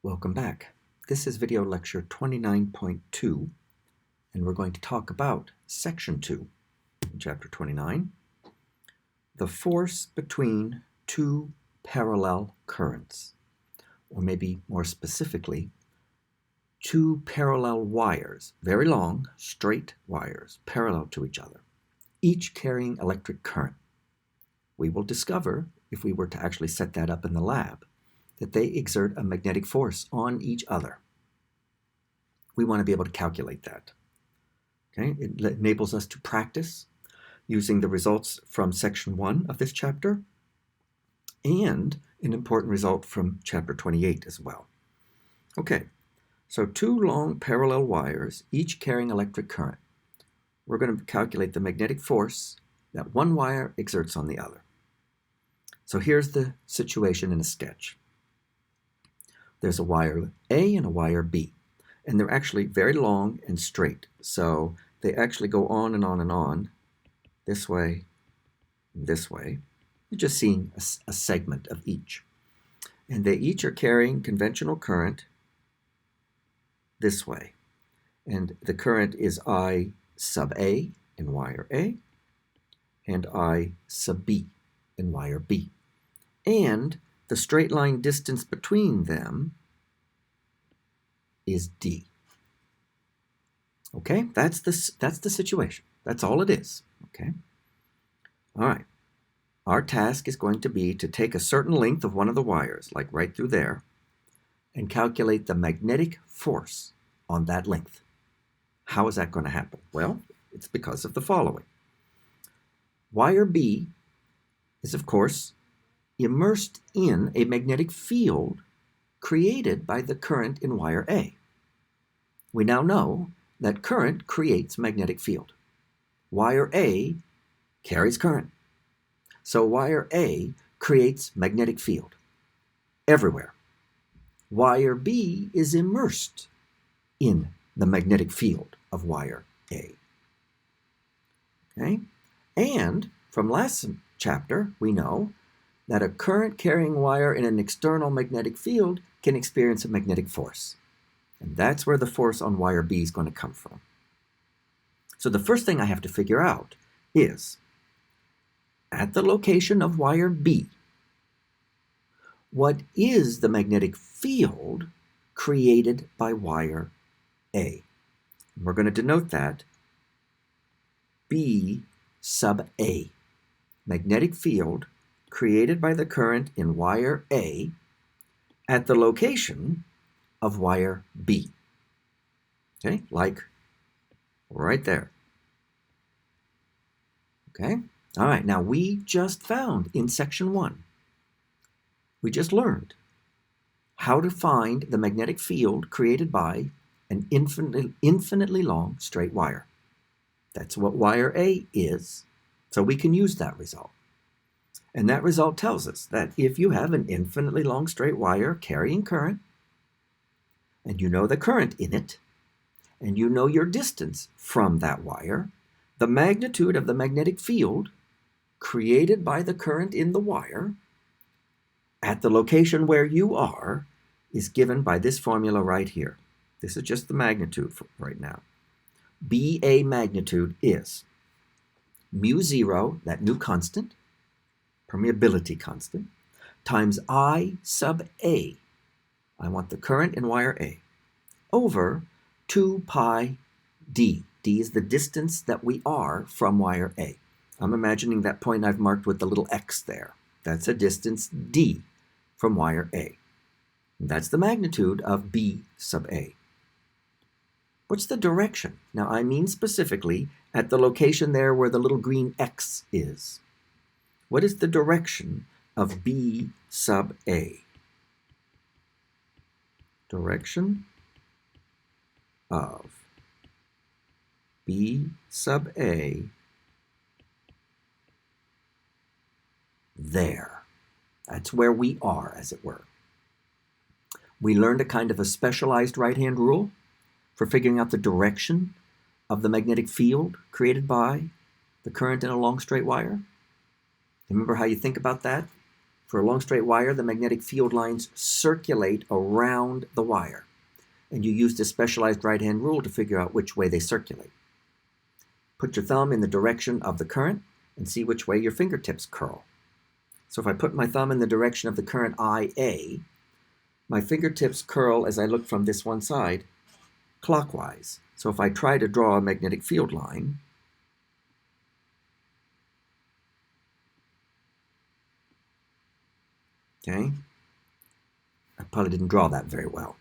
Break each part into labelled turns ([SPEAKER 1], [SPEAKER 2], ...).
[SPEAKER 1] Welcome back. This is video lecture 29.2, and we're going to talk about section 2 in chapter 29, the force between two parallel currents, or maybe more specifically, two parallel wires, very long, straight wires, parallel to each other, each carrying electric current. We will discover, if we were to actually set that up in the lab, that they exert a magnetic force on each other. We want to be able to calculate that. Okay? It enables us to practice using the results from section 1 of this chapter and an important result from chapter 28 as well. Okay, so two long parallel wires, each carrying electric current. We're going to calculate the magnetic force that one wire exerts on the other. So here's the situation in a sketch. There's a wire A and a wire B, and they're actually very long and straight. So they actually go on and on and on, this way, this way. You're just seeing a segment of each. And they each are carrying conventional current this way. And the current is I sub A in wire A, and I sub B in wire B. And the straight line distance between them is D. Okay, that's the situation. That's all it is. Okay. All right. Our task is going to be to take a certain length of one of the wires, like right through there, and calculate the magnetic force on that length. How is that going to happen? Well, it's because of the following. Wire B is, of course, immersed in a magnetic field created by the current in wire A. We now know that current creates magnetic field. Wire A carries current. So wire A creates magnetic field everywhere. Wire B is immersed in the magnetic field of wire A. Okay? And from last chapter, we know that a current-carrying wire in an external magnetic field can experience a magnetic force. And that's where the force on wire B is going to come from. So the first thing I have to figure out is, at the location of wire B, what is the magnetic field created by wire A? And we're going to denote that B sub A, magnetic field created by the current in wire A at the location of wire B. Okay, like right there. Okay, all right, now we just found in section 1, we just learned how to find the magnetic field created by an infinitely long straight wire. That's what wire A is, so we can use that result. And that result tells us that if you have an infinitely long straight wire carrying current, and you know the current in it, and you know your distance from that wire, the magnitude of the magnetic field created by the current in the wire at the location where you are is given by this formula right here. This is just the magnitude for right now. BA magnitude is mu zero, that new constant, permeability constant, times I sub A, I want the current in wire A, over 2 pi D. D is the distance that we are from wire A. I'm imagining that point I've marked with the little X there. That's a distance D from wire A. And that's the magnitude of B sub A. What's the direction? Now, I mean specifically at the location there where the little green X is. What is the direction of B sub A? Direction of B sub A there. That's where we are, as it were. We learned a kind of a specialized right-hand rule for figuring out the direction of the magnetic field created by the current in a long straight wire. Remember how you think about that? For a long straight wire, the magnetic field lines circulate around the wire, and you use this specialized right-hand rule to figure out which way they circulate. Put your thumb in the direction of the current and see which way your fingertips curl. So if I put my thumb in the direction of the current IA, my fingertips curl as I look from this one side clockwise. So if I try to draw a magnetic field line, okay, I probably didn't draw that very well.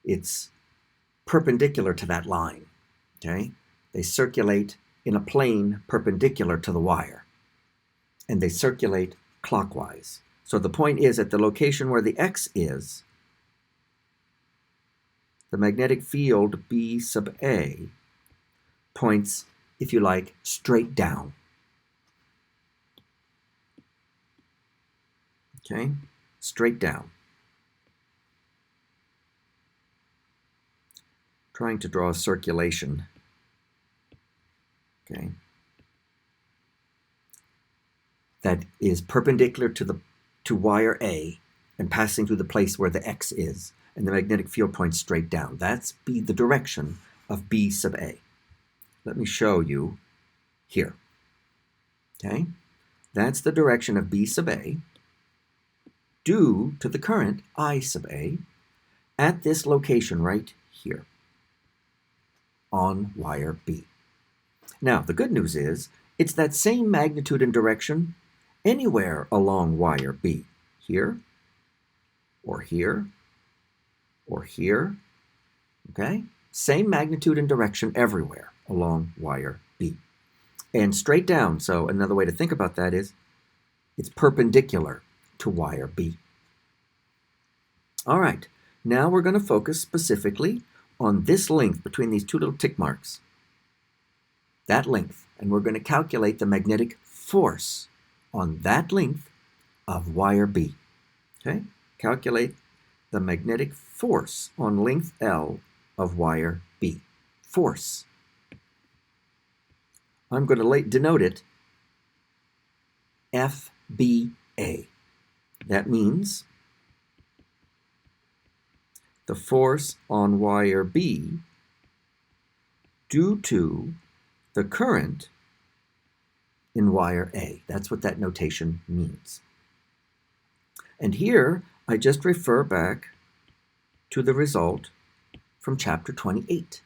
[SPEAKER 1] It's perpendicular to that line, okay? They circulate in a plane perpendicular to the wire, and they circulate clockwise. So the point is, at the location where the X is, the magnetic field B sub A points, if you like, straight down. Okay? Straight down. Trying to draw a circulation. Okay? That is perpendicular to wire A and passing through the place where the X is, and the magnetic field points straight down. That's the direction of B sub A. Let me show you here. Okay? That's the direction of B sub A due to the current I sub A at this location right here on wire B. Now, the good news is it's that same magnitude and direction anywhere along wire B. Here, or here, or here. Okay? Same magnitude and direction everywhere along wire B. And straight down, so another way to think about that is it's perpendicular to wire B. All right, now we're going to focus specifically on this length between these two little tick marks. That length, and we're going to calculate the magnetic force on that length of wire B. Okay? Calculate the magnetic force on length L of wire B. Force. I'm going to denote it FBA. That means the force on wire B due to the current in wire A. That's what that notation means. And here, I just refer back to the result from chapter 28.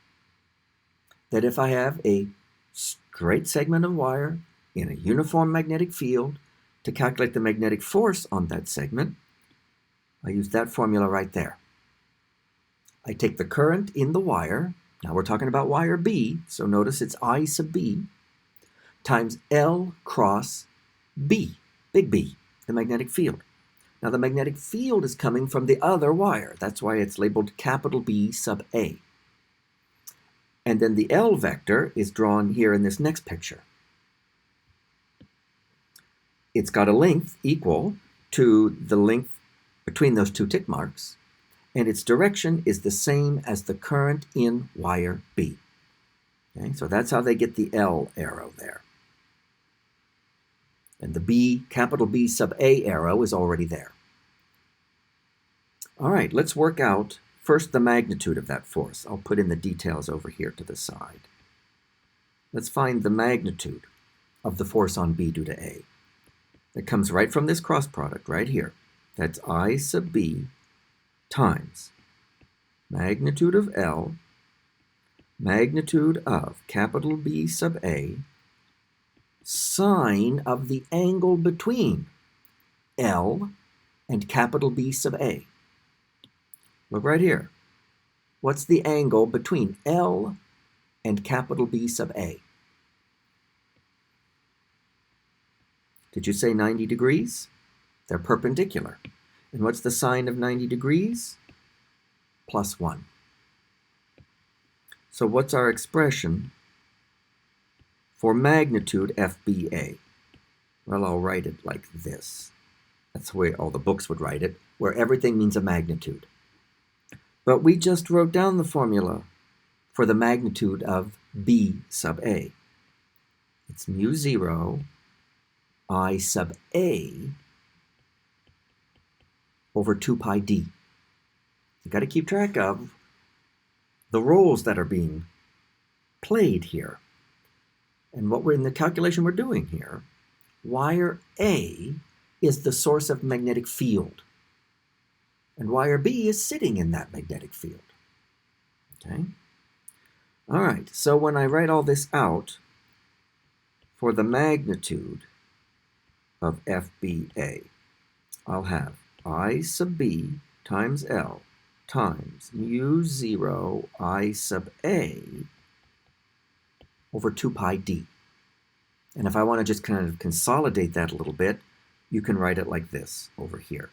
[SPEAKER 1] That if I have a straight segment of wire in a uniform magnetic field, to calculate the magnetic force on that segment, I use that formula right there. I take the current in the wire, now we're talking about wire B, so notice it's I sub B, times L cross B, big B, the magnetic field. Now the magnetic field is coming from the other wire. That's why it's labeled capital B sub A. And then the L vector is drawn here in this next picture. It's got a length equal to the length between those two tick marks, and its direction is the same as the current in wire B. Okay, so that's how they get the L arrow there. And the B, capital B sub A arrow is already there. All right, let's work out first the magnitude of that force. I'll put in the details over here to the side. Let's find the magnitude of the force on B due to A. It comes right from this cross product right here. That's I sub B times magnitude of L, magnitude of capital B sub A, sine of the angle between L and capital B sub A. Look right here. What's the angle between L and capital B sub A? Did you say 90 degrees? They're perpendicular. And what's the sine of 90 degrees? Plus 1. So what's our expression for magnitude FBA? Well, I'll write it like this. That's the way all the books would write it, where everything means a magnitude. But we just wrote down the formula for the magnitude of B sub A. It's mu 0 I sub A over 2 pi d. You've got to keep track of the roles that are being played here. And what we're in the calculation we're doing here, wire A is the source of magnetic field. And wire B is sitting in that magnetic field. Okay? All right, so when I write all this out, for the magnitude of FBA, I'll have I sub B times L times mu 0 I sub A over 2 pi d. And if I want to just kind of consolidate that a little bit, you can write it like this over here.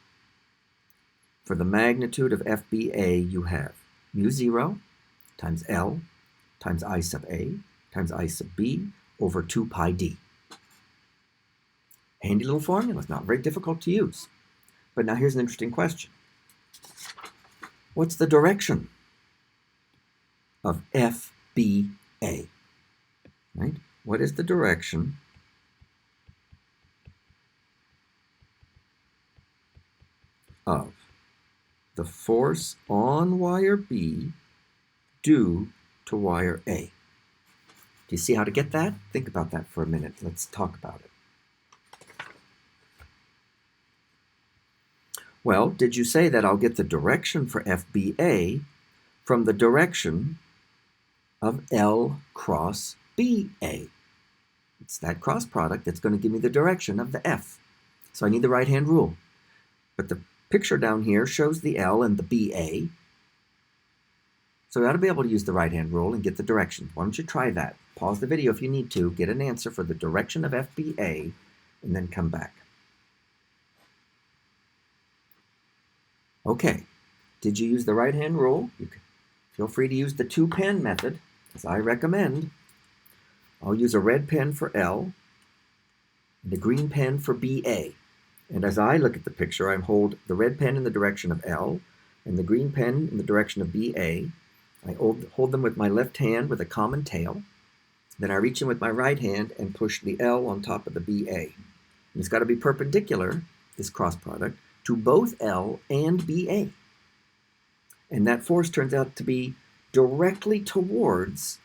[SPEAKER 1] For the magnitude of FBA, you have mu 0 times L times I sub A times I sub B over 2 pi d. Handy little formula. It's not very difficult to use. But now here's an interesting question. What's the direction of FBA? Right? What is the direction of the force on wire B due to wire A? Do you see how to get that? Think about that for a minute. Let's talk about it. Well, did you say that I'll get the direction for FBA from the direction of L cross BA? It's that cross product that's going to give me the direction of the F. So I need the right-hand rule. But the picture down here shows the L and the BA. So I ought to be able to use the right-hand rule and get the direction. Why don't you try that? Pause the video if you need to, get an answer for the direction of FBA, and then come back. Okay, did you use the right-hand rule? You can feel free to use the two-pen method, as I recommend. I'll use a red pen for L and a green pen for BA. And as I look at the picture, I hold the red pen in the direction of L and the green pen in the direction of BA. I hold them with my left hand with a common tail. Then I reach in with my right hand and push the L on top of the BA. And it's got to be perpendicular, this cross product, to both L and BA. And that force turns out to be directly towards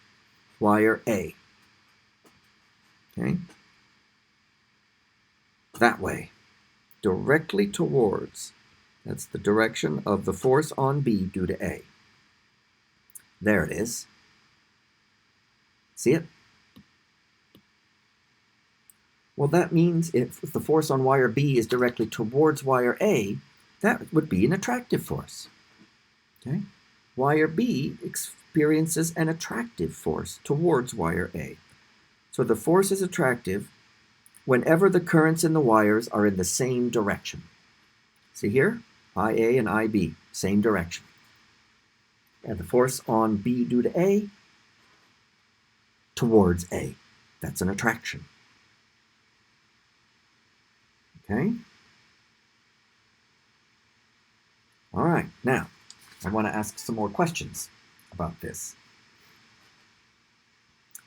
[SPEAKER 1] wire A. Okay? That way. Directly towards. That's the direction of the force on B due to A. There it is. See it? Well, that means if the force on wire B is directly towards wire A, that would be an attractive force. Okay? Wire B experiences an attractive force towards wire A. So the force is attractive whenever the currents in the wires are in the same direction. See here? IA and IB, same direction. And the force on B due to A, towards A. That's an attraction. Okay? All right, now, I want to ask some more questions about this.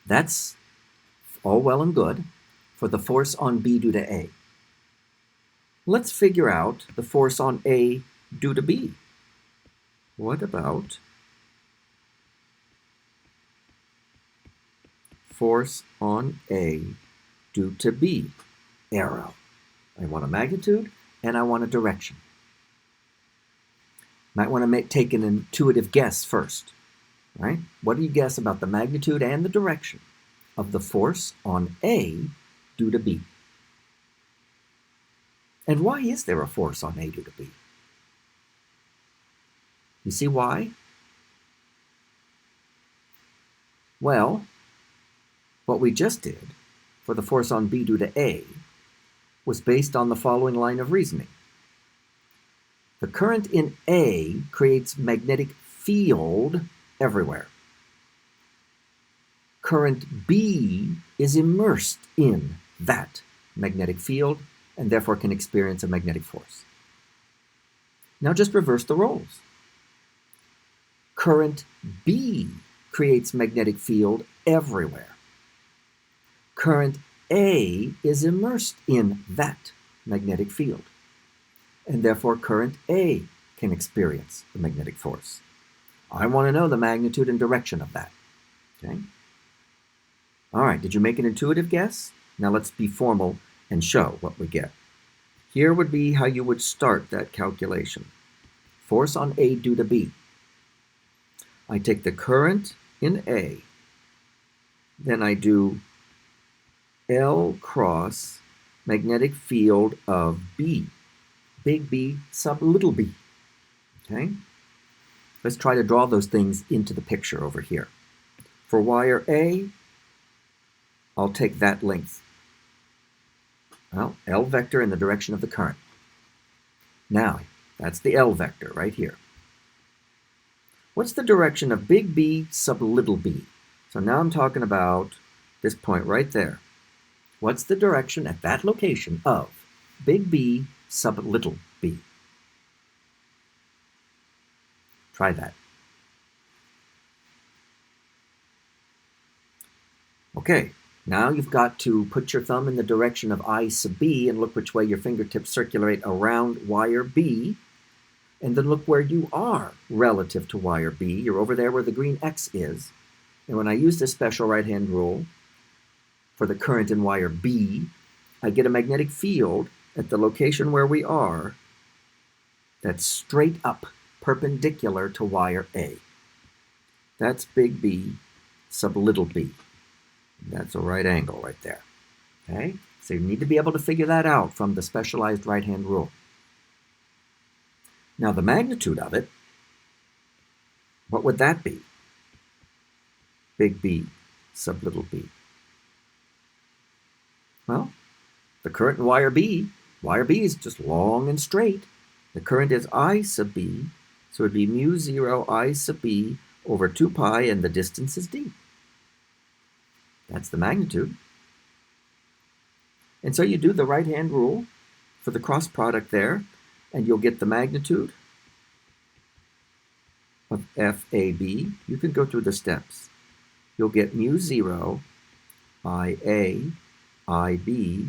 [SPEAKER 1] That's all well and good for the force on B due to A. Let's figure out the force on A due to B. What about force on A due to B? Arrow. I want a magnitude and I want a direction. Might want to take an intuitive guess first, right? What do you guess about the magnitude and the direction of the force on A due to B? And why is there a force on A due to B? You see why? Well, what we just did for the force on B due to A was based on the following line of reasoning. The current in A creates magnetic field everywhere. Current B is immersed in that magnetic field and therefore can experience a magnetic force. Now just reverse the roles. Current B creates magnetic field everywhere. Current A is immersed in that magnetic field, and therefore current A can experience the magnetic force. I want to know the magnitude and direction of that. Okay? All right, did you make an intuitive guess? Now let's be formal and show what we get. Here would be how you would start that calculation. Force on A due to B. I take the current in A, then I do L cross magnetic field of B, big B sub little b. Okay? Let's try to draw those things into the picture over here. For wire A, I'll take that length. Well, L vector in the direction of the current. Now, that's the L vector right here. What's the direction of big B sub little b? So now I'm talking about this point right there. What's the direction at that location of big B sub little b? Try that. Okay, now you've got to put your thumb in the direction of I sub B and look which way your fingertips circulate around wire B, and then look where you are relative to wire B. You're over there where the green X is. And when I use this special right-hand rule for the current in wire B, I get a magnetic field at the location where we are that's straight up perpendicular to wire A. That's big B sub little b. That's a right angle right there. Okay? So you need to be able to figure that out from the specialized right-hand rule. Now the magnitude of it, what would that be? Big B sub little b. Well, the current in wire B is just long and straight. The current is I sub B, so it would be mu 0 I sub B over 2 pi, and the distance is d. That's the magnitude. And so you do the right-hand rule for the cross product there, and you'll get the magnitude of FAB. You can go through the steps. You'll get mu 0 IA IB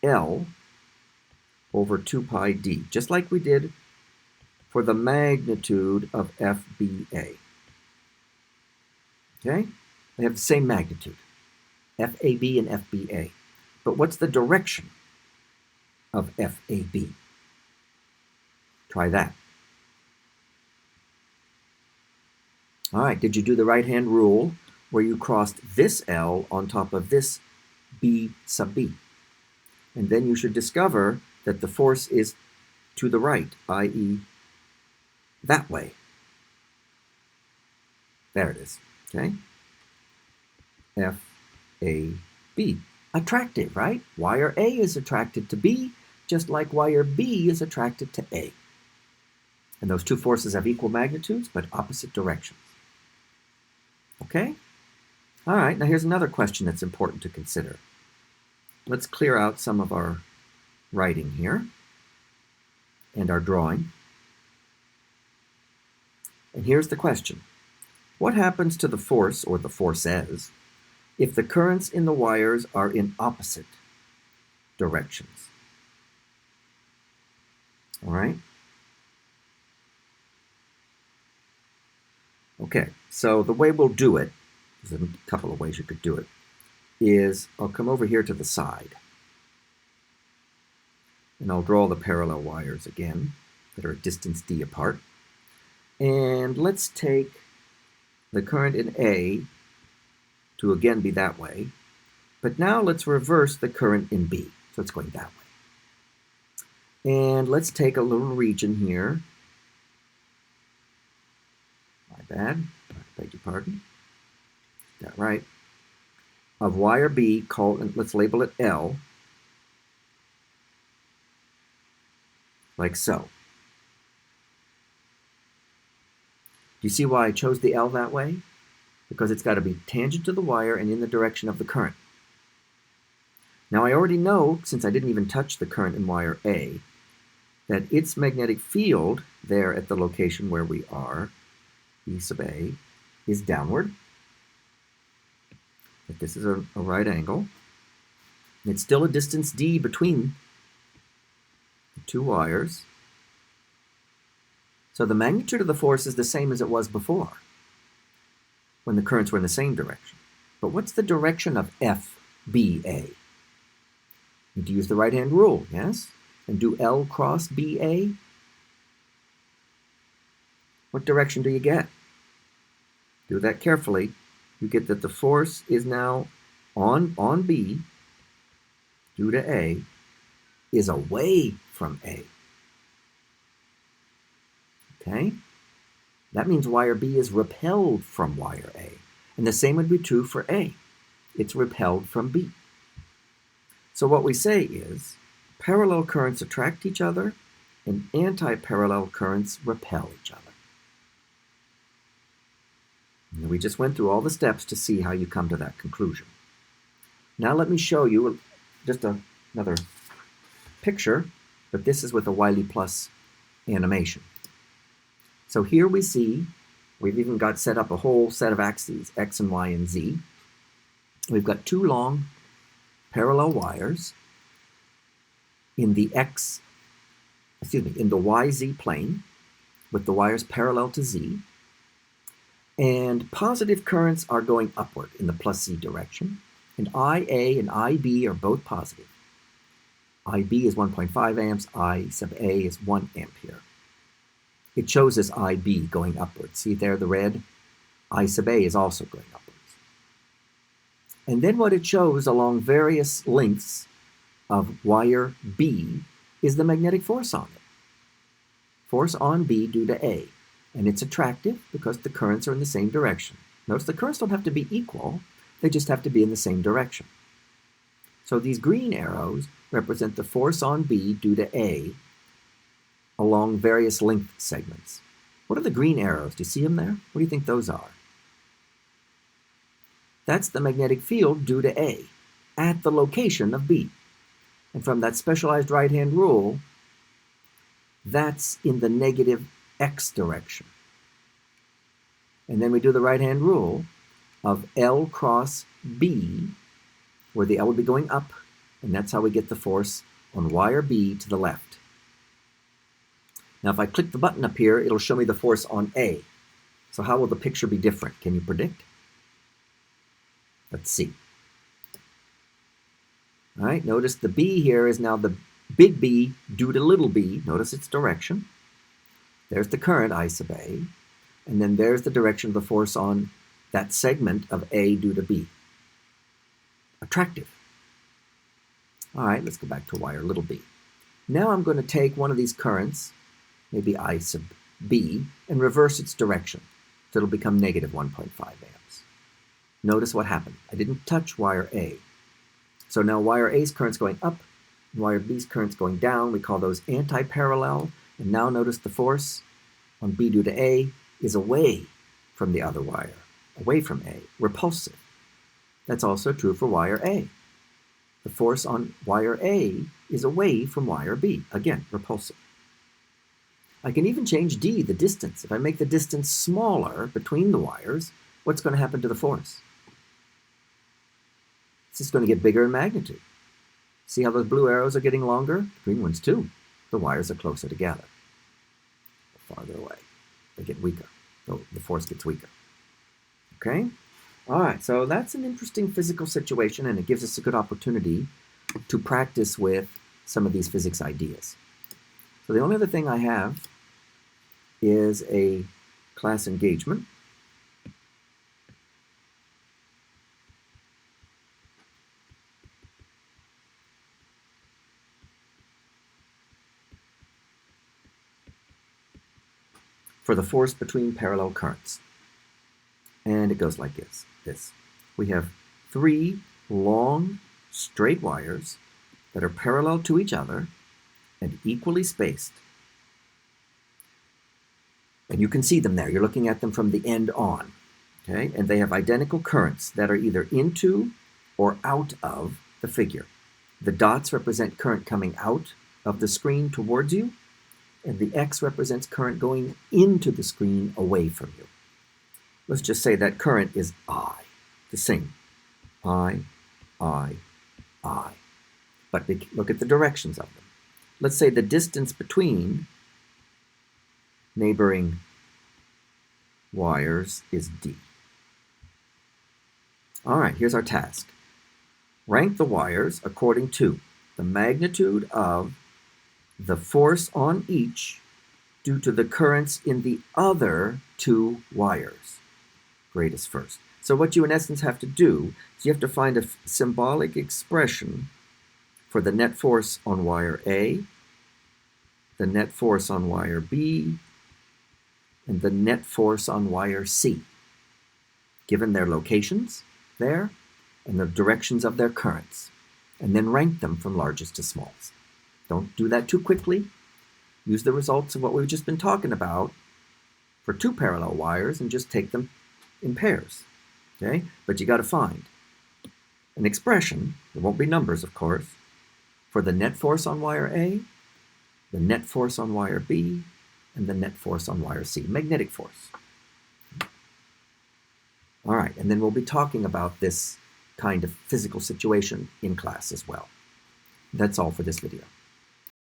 [SPEAKER 1] L over 2 pi d, just like we did for the magnitude of FBA. Okay? They have the same magnitude, FAB and FBA. But what's the direction of FAB? Try that. All right, did you do the right-hand rule where you crossed this L on top of this B sub B? And then you should discover that the force is to the right, i.e. that way. There it is, okay? FAB. Attractive, right? Wire A is attracted to B, just like wire B is attracted to A. And those two forces have equal magnitudes, but opposite directions. Okay? All right, now here's another question that's important to consider. Let's clear out some of our writing here and our drawing. And here's the question. What happens to the force, or the forces, if the currents in the wires are in opposite directions? All right? Okay, so the way we'll do it, there's a couple of ways you could do it, is I'll come over here to the side. And I'll draw the parallel wires again that are a distance d apart. And let's take the current in A to again be that way. But now let's reverse the current in B. So it's going that way. And let's take a little region here. My bad. I beg your pardon. Got that right. Of wire B, and let's label it L. Like so. Do you see why I chose the L that way? Because it's got to be tangent to the wire and in the direction of the current. Now I already know, since I didn't even touch the current in wire A, that its magnetic field there at the location where we are, B sub A, is downward. If this is a right angle, it's still a distance d between the two wires. So the magnitude of the force is the same as it was before, when the currents were in the same direction. But what's the direction of FBA? You need to use the right-hand rule, yes? And do L cross BA. What direction do you get? Do that carefully. You get that the force is now on B due to A is away from A. Okay? That means wire B is repelled from wire A. And the same would be true for A. It's repelled from B. So what we say is parallel currents attract each other and anti-parallel currents repel each other. And we just went through all the steps to see how you come to that conclusion. Now let me show you just another picture, but this is with a Wiley Plus animation. So here we see, we've even got set up a whole set of axes, X and Y and Z. We've got two long parallel wires in the in the YZ plane with the wires parallel to Z. And positive currents are going upward in the plus Z direction. And IA and IB are both positive. IB is 1.5 amps, I sub A is 1 ampere. It shows us IB going upwards. See there, the red? I sub A is also going upwards. And then what it shows along various lengths of wire B is the magnetic force on it. Force on B due to A. And it's attractive because the currents are in the same direction. Notice the currents don't have to be equal, they just have to be in the same direction. So these green arrows represent the force on B due to A along various length segments. What are the green arrows? Do you see them there? What do you think those are? That's the magnetic field due to A at the location of B. And from that specialized right-hand rule, that's in the negative X direction. And then we do the right-hand rule of L cross B, where the L would be going up, and that's how we get the force on wire B to the left. Now if I click the button up here, it'll show me the force on A. So how will the picture be different? Can you predict? Let's see. All right, notice the B here is now the big B due to little b. Notice its direction. There's the current, I sub A. And then there's the direction of the force on that segment of A due to B. Attractive. All right, let's go back to wire little b. Now I'm going to take one of these currents, maybe I sub B, and reverse its direction. So it'll become negative 1.5 amps. Notice what happened. I didn't touch wire A. So now wire A's current's going up, and wire B's current's going down. We call those anti-parallel. And now notice the force on B due to A is away from the other wire, away from A, repulsive. That's also true for wire A. The force on wire A is away from wire B, again, repulsive. I can even change D, the distance. If I make the distance smaller between the wires, what's going to happen to the force? It's just going to get bigger in magnitude. See how those blue arrows are getting longer? The green ones too. The wires are closer together. Farther away. They get weaker. The force gets weaker. Okay? All right, so that's an interesting physical situation, and it gives us a good opportunity to practice with some of these physics ideas. So the only other thing I have is a class engagement. For the force between parallel currents. And it goes like this. We have three long, straight wires that are parallel to each other and equally spaced. And you can see them there. You're looking at them from the end on. Okay? And they have identical currents that are either into or out of the figure. The dots represent current coming out of the screen towards you, and the X represents current going into the screen away from you. let's just say that current is I, the same. I. But look at the directions of them. Let's say the distance between neighboring wires is D. All right, here's our task. Rank the wires according to the magnitude of the force on each due to the currents in the other two wires. Greatest first. So what you in essence have to do is you have to find a symbolic expression for the net force on wire A, the net force on wire B, and the net force on wire C, given their locations there and the directions of their currents, and then rank them from largest to smallest. Don't do that too quickly. Use the results of what we've just been talking about for two parallel wires and just take them in pairs. Okay? But you got to find an expression, there won't be numbers of course, for the net force on wire A, the net force on wire B, and the net force on wire C, magnetic force. All right, and then we'll be talking about this kind of physical situation in class as well. That's all for this video.